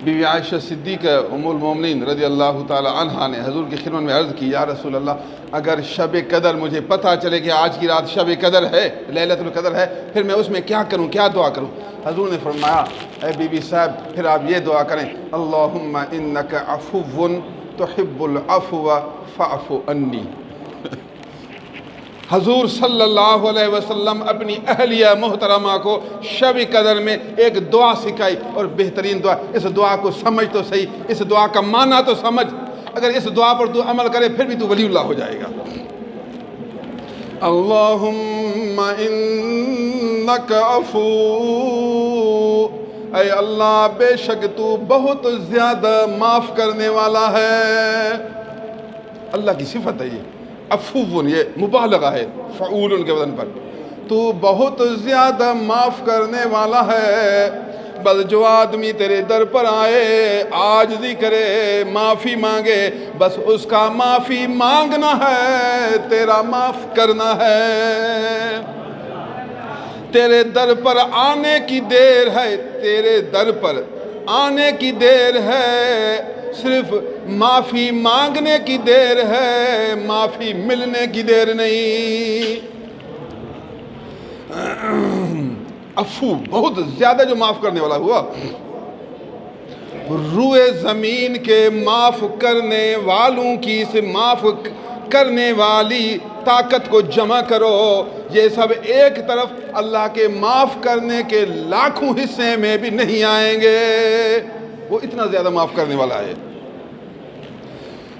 بیوی عائشہ صدیقہ ام المومنین رضی اللہ تعالی عنہا نے حضور کی خدمت میں عرض کی، یا رسول اللہ اگر شب قدر مجھے پتہ چلے کہ آج کی رات شب قدر ہے، لیلۃ القدر ہے، پھر میں اس میں کیا کروں، کیا دعا کروں؟ حضور نے فرمایا، اے بی بی صاحب پھر آپ یہ دعا کریں، اللہم انک عفو تحب العفو فاعف عنی۔ حضور صلی اللہ علیہ وسلم اپنی اہلیہ محترمہ کو شب قدر میں ایک دعا سکھائی، اور بہترین دعا، اس دعا کو سمجھ تو صحیح، اس دعا کا معنی تو سمجھ، اگر اس دعا پر تو عمل کرے پھر بھی تو ولی اللہ ہو جائے گا۔ اللہم انک عفو، اے اللہ بے شک تو بہت زیادہ معاف کرنے والا ہے۔ اللہ کی صفت ہے یہ عفو، یہ مبالغہ ہے فعول کے وزن پر، تو بہت زیادہ معاف کرنے والا ہے۔ بس جو آدمی تیرے در پر آئے، عاجزی کرے، معافی مانگے، بس اس کا معافی مانگنا ہے، تیرا معاف کرنا ہے۔ تیرے در پر آنے کی دیر ہے، تیرے در پر آنے کی دیر ہے، صرف معافی مانگنے کی دیر ہے، معافی ملنے کی دیر نہیں۔ عفو بہت زیادہ جو معاف کرنے والا ہوا۔ روئے زمین کے معاف کرنے والوں کی اس معاف کرنے والی طاقت کو جمع کرو، یہ سب ایک طرف اللہ کے معاف کرنے کے لاکھوں حصے میں بھی نہیں آئیں گے، وہ اتنا زیادہ معاف کرنے والا ہے۔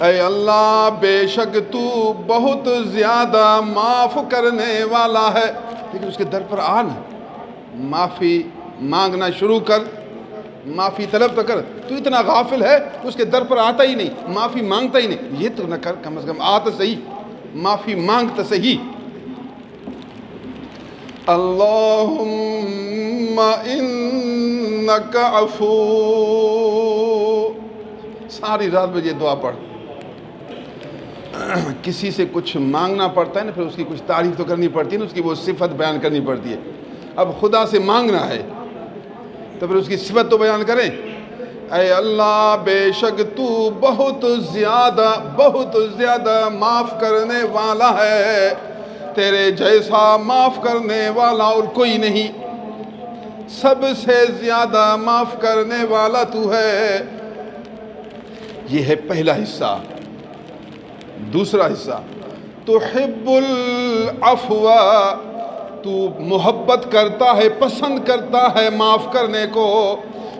اے اللہ بے شک تو بہت زیادہ معاف کرنے والا ہے، لیکن اس کے در پر آنا، معافی مانگنا شروع کر، معافی طلب تو کر۔ تو اتنا غافل ہے اس کے در پر آتا ہی نہیں، معافی مانگتا ہی نہیں، یہ تو نہ کر، کم از کم آتا صحیح، معافی مانگتا صحیح۔ اللہم انک عفو، ساری رات میں یہ دعا پڑھ۔ کسی سے کچھ مانگنا پڑتا ہے نا، پھر اس کی کچھ تعریف تو کرنی پڑتی ہے نا، اس کی وہ صفت بیان کرنی پڑتی ہے۔ اب خدا سے مانگنا ہے تو پھر اس کی صفت تو بیان کریں۔ اے اللہ بے شک تو بہت زیادہ معاف کرنے والا ہے، تیرے جیسا معاف کرنے والا اور کوئی نہیں، سب سے زیادہ معاف کرنے والا تو ہے۔ یہ ہے پہلا حصہ۔ دوسرا حصہ، تحب العفو، تو محبت کرتا ہے، پسند کرتا ہے معاف کرنے کو۔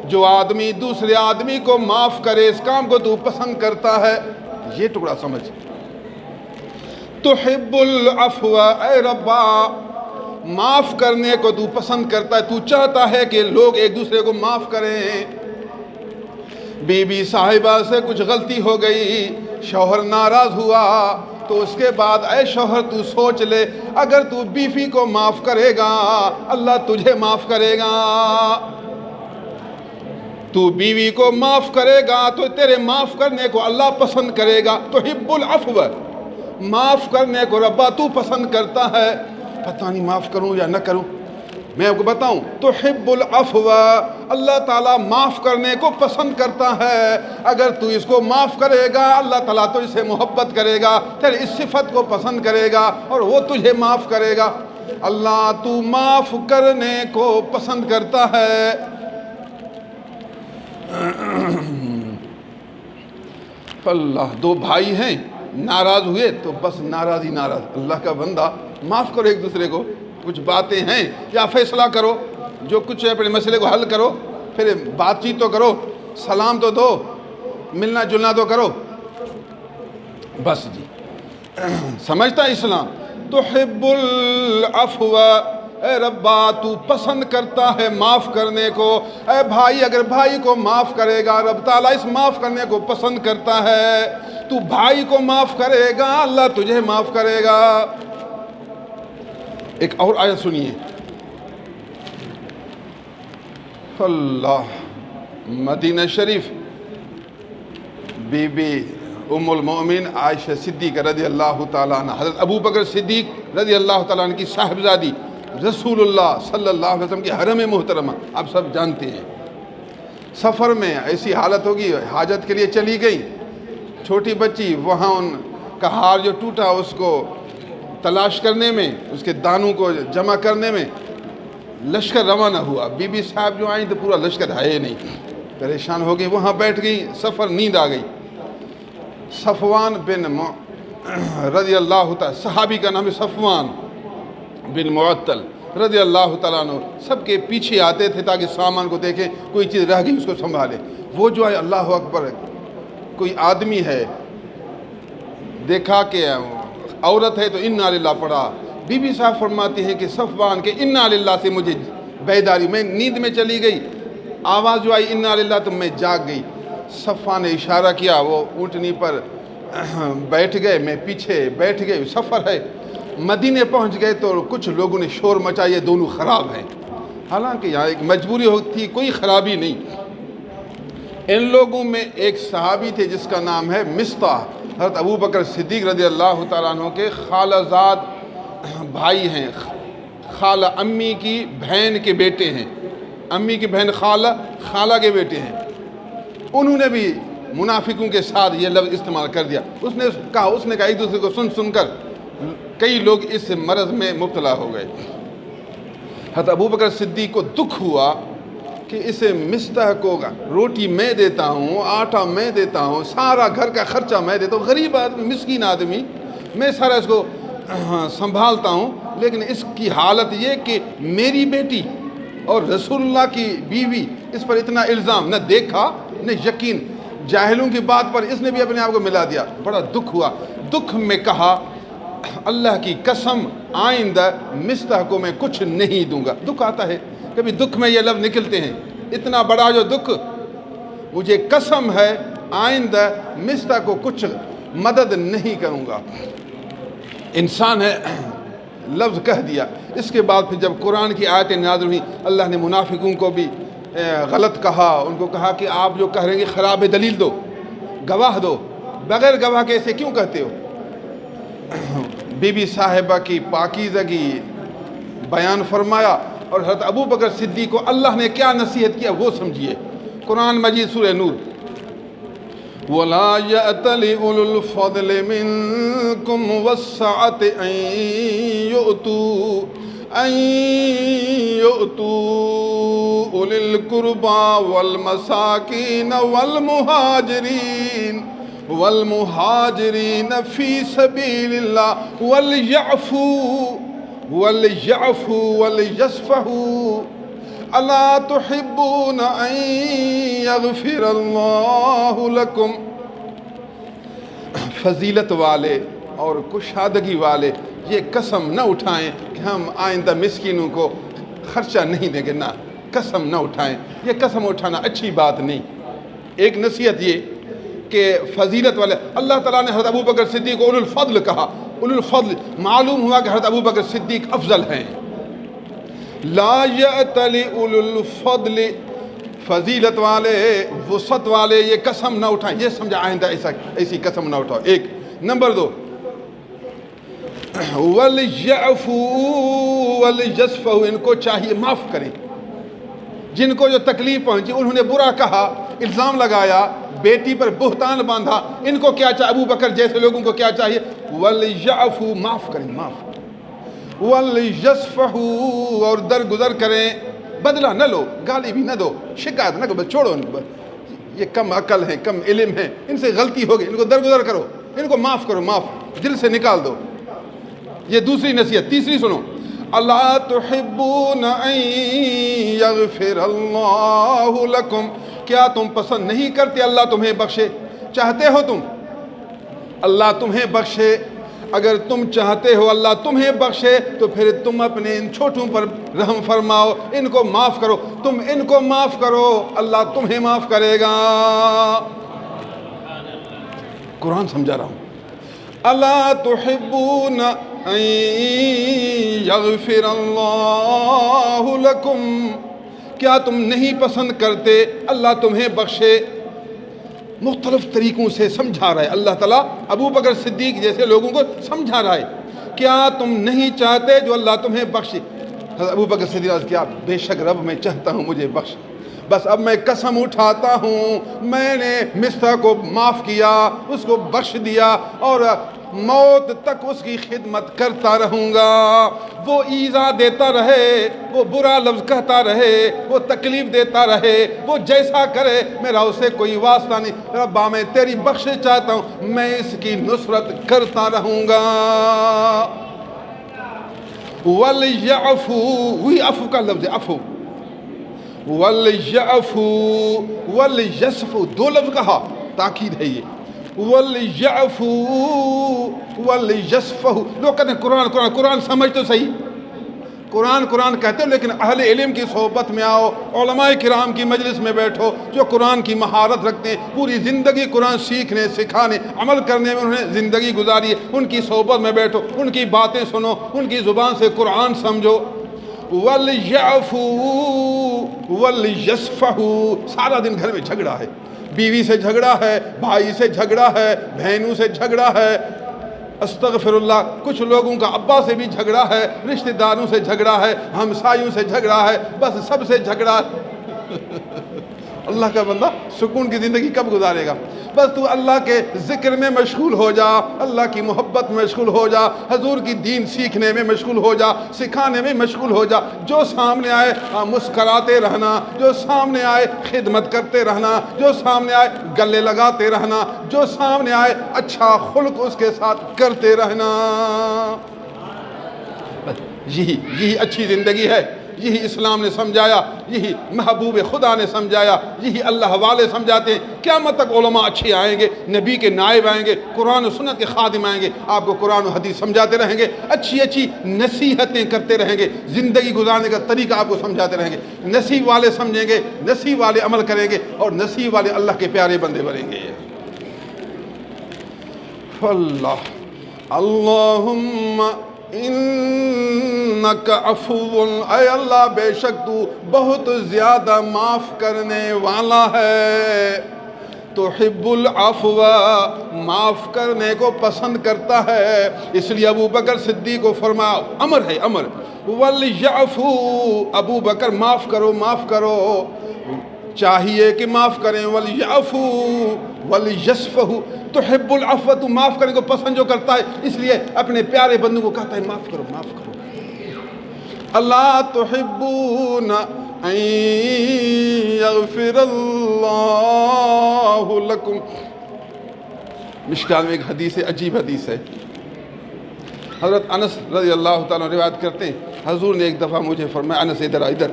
جو آدمی دوسرے آدمی کو معاف کرے، اس کام کو تو پسند کرتا ہے، یہ ٹکڑا سمجھ۔ تحب العفو، اے ربا معاف کرنے کو تو پسند کرتا ہے، تو چاہتا ہے کہ لوگ ایک دوسرے کو معاف کریں۔ بی بی صاحبہ سے کچھ غلطی ہو گئی، شوہر ناراض ہوا، تو اس کے بعد اے شوہر تو سوچ لے، اگر تو بیوی کو معاف کرے گا اللہ تجھے معاف کرے گا۔ تو بیوی کو معاف کرے گا تو تیرے معاف کرنے کو اللہ پسند کرے گا۔ تحب العفو، معاف کرنے کو ربا تو پسند کرتا ہے۔ پتہ نہیں معاف کروں یا نہ کروں، میں آپ کو بتاؤں، تحب العفو، اللہ تعالیٰ معاف کرنے کو پسند کرتا ہے۔ اگر تو اس کو معاف کرے گا اللہ تعالیٰ تو اسے محبت کرے گا، تیرے اس صفت کو پسند کرے گا اور وہ تجھے معاف کرے گا۔ اللہ تو معاف کرنے کو پسند کرتا ہے۔ اللہ، دو بھائی ہیں، ناراض ہوئے تو بس ناراض ہی ناراض، اللہ کا بندہ معاف کرو ایک دوسرے کو، کچھ باتیں ہیں یا فیصلہ کرو، جو کچھ ہے اپنے مسئلے کو حل کرو، پھر بات چیت تو کرو، سلام تو دو، ملنا جلنا تو کرو، بس جی سمجھتا ہے اسلام۔ تحب العفو، اے ربا تو پسند کرتا ہے معاف کرنے کو۔ اے بھائی اگر بھائی کو معاف کرے گا رب تعالیٰ اس معاف کرنے کو پسند کرتا ہے۔ تو بھائی کو معاف کرے گا اللہ تجھے معاف کرے گا۔ ایک اور آیت سنیے، اللہ، مدینہ شریف بی بی ام المؤمن عائشہ صدیقہ رضی اللہ تعالیٰ عنہ، حضرت ابو بکر صدیق رضی اللہ تعالیٰ عنہ کی صاحبزادی، رسول اللہ صلی اللہ علیہ وسلم کی حرم محترمہ، آپ سب جانتے ہیں۔ سفر میں ایسی حالت ہوگی، حاجت کے لیے چلی گئی، چھوٹی بچی وہاں ان کا ہار جو ٹوٹا اس کو تلاش کرنے میں، اس کے دانوں کو جمع کرنے میں لشکر روانہ ہوا۔ بی بی صاحب جو آئیں تو پورا لشکر ہے نہیں، پریشان ہو گئی، وہاں بیٹھ گئی، سفر نیند آ گئی۔ صفوان بن رضی اللہ تعالیٰ، صحابی کا نام ہے صفوان بن معطل رضی اللہ تعالیٰ عنہ، سب کے پیچھے آتے تھے تاکہ سامان کو دیکھیں، کوئی چیز رہ گئی اس کو سنبھالے۔ وہ جو ہے اللہ اکبر، کوئی آدمی ہے، دیکھا کہ عورت ہے تو انا للہ پڑھا۔ بی بی صاحب فرماتی ہیں کہ صفوان کے انا للہ سے مجھے بیداری، میں نیند میں چلی گئی، آواز جو آئی انا للہ تو میں جاگ گئی۔ صفوان نے اشارہ کیا، وہ اونٹنی پر بیٹھ گئے، میں پیچھے بیٹھ گئے، سفر ہے۔ مدینے پہنچ گئے تو کچھ لوگوں نے شور مچایا، یہ دونوں خراب ہیں، حالانکہ یہاں ایک مجبوری ہوتی، کوئی خرابی نہیں۔ ان لوگوں میں ایک صحابی تھے جس کا نام ہے مصطح، حضرت ابو بکر صدیق رضی اللہ تعالیٰ عنہ کے خالہ زاد بھائی ہیں، خالہ امی کی بہن کے بیٹے ہیں، امی کی بہن خالہ کے بیٹے ہیں۔ انہوں نے بھی منافقوں کے ساتھ یہ لفظ استعمال کر دیا۔ اس نے کہا ایک دوسرے کو سن کر کئی لوگ اس مرض میں مبتلا ہو گئے۔ حضرت ابو بکر صدیق کو دکھ ہوا کہ اسے مصطح کو روٹی میں دیتا ہوں، آٹا میں دیتا ہوں، سارا گھر کا خرچہ میں دیتا ہوں، غریب آدمی، مسکین آدمی، میں سارا اس کو سنبھالتا ہوں، لیکن اس کی حالت یہ کہ میری بیٹی اور رسول اللہ کی بیوی، اس پر اتنا الزام، نہ دیکھا نہ یقین، جاہلوں کی بات پر اس نے بھی اپنے آپ کو ملا دیا۔ بڑا دکھ ہوا، دکھ میں کہا اللہ کی قسم آئندہ مصطح کو میں کچھ نہیں دوں گا۔ دکھ آتا ہے کبھی، دکھ میں یہ لفظ نکلتے ہیں، اتنا بڑا جو دکھ، مجھے قسم ہے آئندہ مصطح کو کچھ مدد نہیں کروں گا۔ انسان ہے، لفظ کہہ دیا۔ اس کے بعد پھر جب قرآن کی آیتیں نازل ہوئی، اللہ نے منافقوں کو بھی غلط کہا، ان کو کہا کہ آپ جو کہہ رہے ہیں خراب ہے، دلیل دو، گواہ دو، بغیر گواہ کے ایسے کیوں کہتے ہو؟ بی بی صاحبہ کی پاکیزگی بیان فرمایا، اور حضرت ابو بکر صدیق کو اللہ نے کیا نصیحت کیا وہ سمجھیے۔ قرآن مجید سورہ نور، وَلَا يَأْتَلِ أُولُو الْفَضْلِ مِنْكُمْ وَالسَّعَةِ أَنْ يُؤْتُوا أُولِي الْقُرْبَى وَالْمَسَاكِينَ وَالْمُهَاجِرِينَ فِي سَبِيلِ اللَّهِ وَلْيَعْفُوا وَلْيَصْفَحُوا أَلَا تُحِبُّونَ أَن يَغْفِرَ اللَّهُ لَكُمْ۔ فضیلت والے اور کشادگی والے یہ قسم نہ اٹھائیں کہ ہم آئندہ مسکینوں کو خرچہ نہیں دیں گے، نہ، قسم نہ اٹھائیں، یہ قسم اٹھانا اچھی بات نہیں۔ ایک نصیحت یہ کہ فضیلت والے، اللہ تعالیٰ نے حضرت ابو بکر صدیق کو اولو الفضل کہا، اولو الفضل، معلوم ہوا کہ حضرت ابو بکر صدیق افضل ہیں۔ لا یأتلی اولو الفضل، فضیلت والے، وسعت والے یہ قسم نہ اٹھائیں، یہ سمجھا آئندہ ایسی قسم نہ اٹھاؤ۔ ایک نمبر دو، وَلْيَعْفُوا وَلْيَصْفَحُوا، ان کو چاہیے معاف کریں، جن کو جو تکلیف پہنچی، انہوں نے برا کہا، الزام لگایا، بیٹی پر بہتان باندھا، ان کو کیا چاہیے؟ ابو بکر جیسے لوگوں کو کیا چاہیے؟ وَلْيَعْفُوا، معاف کریں، معاف، وَلْيَصْفَحُوا، اور درگزر کریں، بدلہ نہ لو، گالی بھی نہ دو، شکایت نہ کرو، چھوڑو ان کو، یہ کم عقل ہیں، کم علم ہیں، ان سے غلطی ہو گئی، ان کو درگزر کرو، ان کو معاف کرو، معاف، دل سے نکال دو۔ یہ دوسری نصیحت۔ تیسری سنو، الا تحبون ان یغفر اللہ لکم، کیا تم پسند نہیں کرتے اللہ تمہیں بخشے؟ چاہتے ہو تم اللہ تمہیں بخشے؟ اگر تم چاہتے ہو اللہ تمہیں بخشے تو پھر تم اپنے ان چھوٹوں پر رحم فرماؤ، ان کو معاف کرو، تم ان کو معاف کرو، اللہ تمہیں معاف کرے گا۔ قرآن سمجھا رہا ہوں۔ الا تحبون ان یغفر اللہ لکم، کیا تم نہیں پسند کرتے اللہ تمہیں بخشے؟ مختلف طریقوں سے سمجھا رہا ہے اللہ تعالیٰ، ابو بکر صدیق جیسے لوگوں کو سمجھا رہا ہے، کیا تم نہیں چاہتے جو اللہ تمہیں بخشے؟ حضرت ابو بکر صدیق کیا، بے شک رب میں چاہتا ہوں مجھے بخش۔ بس اب میں قسم اٹھاتا ہوں میں نے مصطفیٰ کو معاف کیا، اس کو بخش دیا، اور موت تک اس کی خدمت کرتا رہوں گا۔ وہ ایذا دیتا رہے، وہ برا لفظ کہتا رہے، وہ تکلیف دیتا رہے، وہ جیسا کرے، میرا اسے کوئی واسطہ نہیں۔ ربا میں تیری بخشش چاہتا ہوں، میں اس کی نصرت کرتا رہوں گا۔ وَلْيَعْفُو، وہی عفو کا لفظ ہے، عفو۔ وَلْيَعْفُو وَلْيَصْفُوا، دو لفظ کہا، تاکید ہے یہ۔ وَلْيَعْفُو وَلْيَصْفَحُوا، لوگ کہتے ہیں قرآن قرآن، قرآن سمجھ تو صحیح، قرآن کہتے ہو، لیکن اہل علم کی صحبت میں آؤ، علماء کرام کی مجلس میں بیٹھو جو قرآن کی مہارت رکھتے ہیں، پوری زندگی قرآن سیکھنے، سکھانے، عمل کرنے میں انہوں نے زندگی گزاری ہے، ان کی صحبت میں بیٹھو، ان کی باتیں سنو، ان کی زبان سے قرآن سمجھو۔ وَلْيَعْفُوا وَلْيَصْفَحُوا، سارا دن گھر میں جھگڑا ہے، بیوی سے جھگڑا ہے، بھائی سے جھگڑا ہے، بہنوں سے جھگڑا ہے، استغفر اللہ، کچھ لوگوں کا ابا سے بھی جھگڑا ہے، رشتہ داروں سے جھگڑا ہے، ہمسایوں سے جھگڑا ہے، بس سب سے جھگڑا ہے۔ اللہ کا بندہ سکون کی زندگی کب گزارے گا؟ بس تو اللہ کے ذکر میں مشغول ہو جا، اللہ کی محبت میں مشغول ہو جا، حضور کی دین سیکھنے میں مشغول ہو جا، سکھانے میں مشغول ہو جا، جو سامنے آئے مسکراتے رہنا، جو سامنے آئے خدمت کرتے رہنا، جو سامنے آئے گلے لگاتے رہنا، جو سامنے آئے اچھا خلق اس کے ساتھ کرتے رہنا۔ یہی اچھی زندگی ہے، یہی اسلام نے سمجھایا، یہی محبوب خدا نے سمجھایا، یہی اللہ والے سمجھاتے ہیں۔ قیامت تک علماء اچھے آئیں گے، نبی کے نائب آئیں گے، قرآن و سنت کے خادم آئیں گے، آپ کو قرآن و حدیث سمجھاتے رہیں گے، اچھی نصیحتیں کرتے رہیں گے، زندگی گزارنے کا طریقہ آپ کو سمجھاتے رہیں گے۔ نصیب والے سمجھیں گے، نصیب والے عمل کریں گے، اور نصیب والے اللہ کے پیارے بندے بنیں گے۔ اللہم انکا عفو، اے اللہ بے شک تو بہت زیادہ معاف کرنے والا ہے، تحب العفو، معاف کرنے کو پسند کرتا ہے، اس لیے ابو بکر صدیق کو فرمایا، امر ہے امر، وَلْيَعْفُو، ابو بکر معاف کرو معاف کرو، چاہیے کہ معاف کریں، وَلْيَعْفُو وَلْيَصْفَحُوا، تحب العفو، تو معاف کرنے کو پسند جو کرتا ہے، اس لیے اپنے پیارے بندوں کو کہتا ہے معاف کرو معاف کرو۔ اللہ تحبون ان یغفر اللہ لکم، مشکات میں ایک حدیث ہے، عجیب حدیث ہے، حضرت انس رضی اللہ تعالیٰ روایت کرتے ہیں، حضور نے ایک دفعہ مجھے فرمایا، انس ادھر ادھر،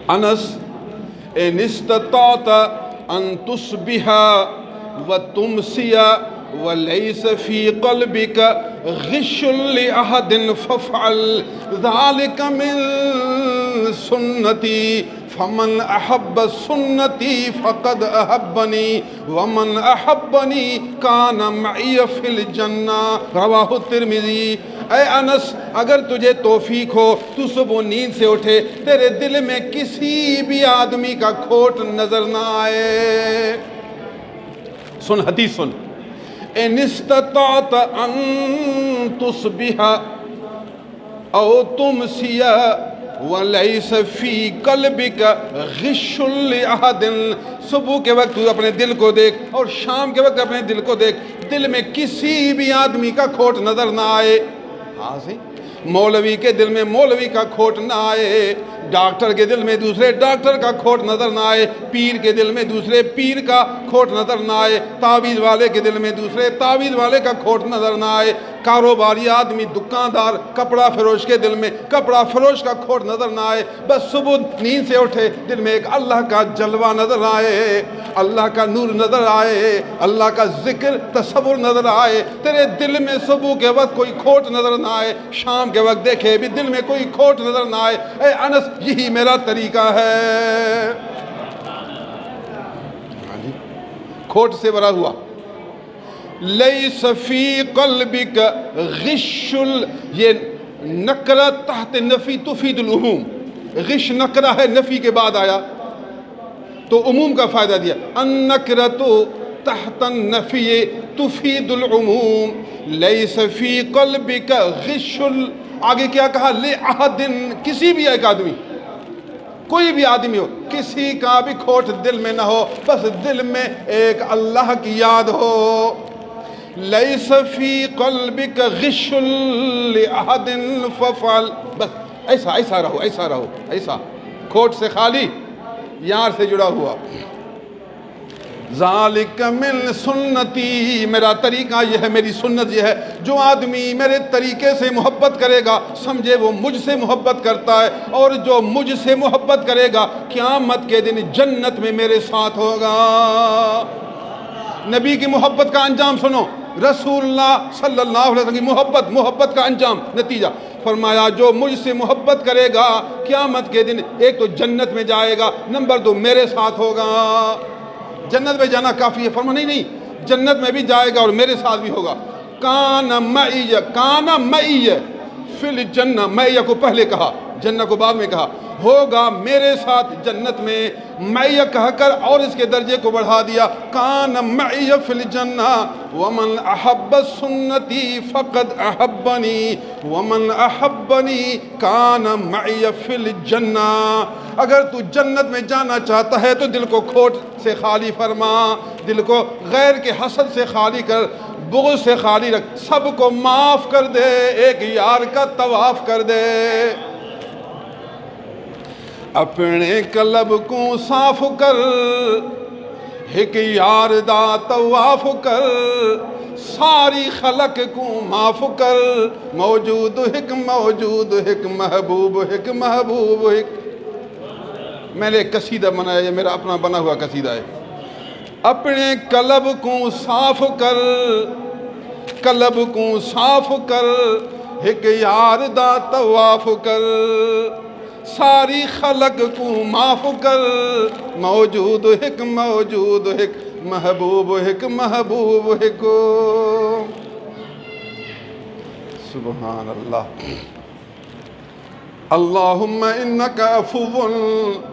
انس ان استطاعت ان تصبح وتمسی وليس في قلبك غش لأحد فافعل ذلك من سنتي فمن أحب سنتي فقد أحبني ومن أحبني كان معي في الجنة، رواہ الترمذی۔ اے انس، اگر تجھے توفیق ہو تو صبح نیند سے اٹھے، تیرے دل میں کسی بھی آدمی کا کھوٹ نظر نہ آئے، سن حدیث سن، ان استطعت ان تصبح او تمسی ولیس فی قلبک غش لأحد، صبح کے وقت تو اپنے دل کو دیکھ اور شام کے وقت اپنے دل کو دیکھ، دل میں کسی بھی آدمی کا کھوٹ نظر نہ آئے، ہاں سی، مولوی کے دل میں مولوی کا کھوٹ نہ آئے، ڈاکٹر کے دل میں دوسرے ڈاکٹر کا کھوٹ نظر نہ آئے، پیر کے دل میں دوسرے پیر کا کھوٹ نظر نہ آئے، تعویذ والے کے دل میں دوسرے تعویذ والے کا کھوٹ نظر نہ آئے، کاروباری آدمی، دکاندار، کپڑا فروش کے دل میں کپڑا فروش کا کھوٹ نظر نہ آئے، بس صبح نیند سے اٹھے دل میں ایک اللہ کا جلوہ نظر آئے، اللہ کا نور نظر آئے، اللہ کا ذکر تصور نظر آئے، تیرے دل میں صبح کے وقت کوئی کھوٹ نظر نہ آئے، شام کے وقت دیکھے بھی دل میں کوئی کھوٹ نظر نہ آئے، اے انس یہی میرا طریقہ ہے۔ کھوٹ سے بھرا ہوا، لیس فی قلبک غش، یہ نکرہ تحت نفی تفید العموم، غش نکرہ ہے، نفی کے بعد آیا تو عموم کا فائدہ دیا، النکرۃ تحت النفی تفید العموم، لیس فی قلبک غش، آگے کیا کہا، لأحد، کسی بھی ایک آدمی، کوئی بھی آدمی ہو، کسی کا بھی کھوٹ دل میں نہ ہو، بس دل میں ایک اللہ کی یاد ہو۔ لیس فی قلبک غش لأحد ففعل، بس ایسا رہو، ایسا کھوٹ سے خالی، یار سے جڑا ہوا۔ ذالک من سنتی، میرا طریقہ یہ ہے، میری سنت یہ ہے، جو آدمی میرے طریقے سے محبت کرے گا سمجھے وہ مجھ سے محبت کرتا ہے، اور جو مجھ سے محبت کرے گا قیامت کے دن جنت میں میرے ساتھ ہوگا۔ نبی کی محبت کا انجام سنو، رسول اللہ صلی اللہ علیہ وسلم کی محبت کا انجام، نتیجہ فرمایا جو مجھ سے محبت کرے گا قیامت کے دن ایک تو جنت میں جائے گا، نمبر 2 میرے ساتھ ہوگا۔ جنت میں جانا کافی ہے؟ فرما نہیں، جنت میں بھی جائے گا اور میرے ساتھ بھی ہوگا۔ کان معی فی الجنہ، معی کو پہلے کہا، جنت کو بعد میں کہا، ہوگا میرے ساتھ جنت میں، معی کہہ کر اور اس کے درجے کو بڑھا دیا، کان معی فی الجنہ ومن احب سنتی فقد احبنی ومن احبنی کان معی فی الجنہ۔ اگر تو جنت میں جانا چاہتا ہے تو دل کو کھوٹ سے خالی فرما، دل کو غیر کے حسد سے خالی کر، بغض سے خالی رکھ، سب کو معاف کر دے، ایک یار کا طواف کر دے۔ اپنے قلب کو صاف کر، ایک یار دا طواف کر، ساری خلق کو معاف کر، موجود ایک محبوب ایک۔ میں نے ایک قصیدہ بنایا، یہ میرا اپنا بنا ہوا قصیدہ ہے۔ اپنے قلب کو صاف کر، قلب کو صاف کر، ایک یار دا طواف کر، ساری خلق کو معاف کر، موجود ایک محبوب ایک۔ سبحان اللہ۔ اللہم انکا عفو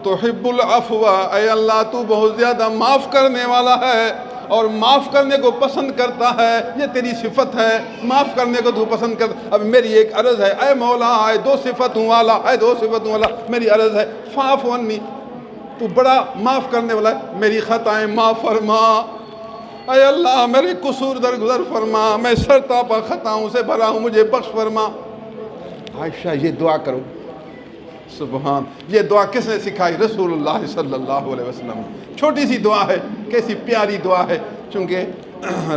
تحب العفو، اے اللہ تو بہت زیادہ معاف کرنے والا ہے اور معاف کرنے کو پسند کرتا ہے، یہ تیری صفت ہے، معاف کرنے کو تو پسند کرتا۔ اب میری ایک عرض ہے، اے مولا، اے دو صفتوں والا، میری عرض ہے، فاعف عنی، تو بڑا معاف کرنے والا ہے، میری خطائیں معاف فرما۔ اے اللہ میرے قصور درگزر فرما، میں سرتاپا خطاؤں سے بھرا ہوں، مجھے بخش فرما۔ عائشہ یہ دعا کرو، سبحان، یہ دعا کس نے سکھائی؟ رسول اللہ صلی اللہ علیہ وسلم۔ چھوٹی سی دعا ہے، کیسی پیاری دعا ہے، چونکہ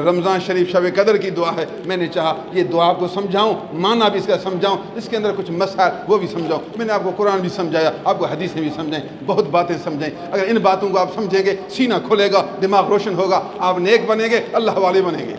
رمضان شریف شب قدر کی دعا ہے، میں نے چاہا یہ دعا آپ کو سمجھاؤں، معنی بھی اس کا سمجھاؤں، اس کے اندر کچھ مسائل وہ بھی سمجھاؤں۔ میں نے آپ کو قرآن بھی سمجھایا، آپ کو حدیثیں بھی سمجھائیں، بہت باتیں سمجھائیں۔ اگر ان باتوں کو آپ سمجھیں گے، سینہ کھلے گا، دماغ روشن ہوگا، آپ نیک بنیں گے، اللہ والے بنیں گے۔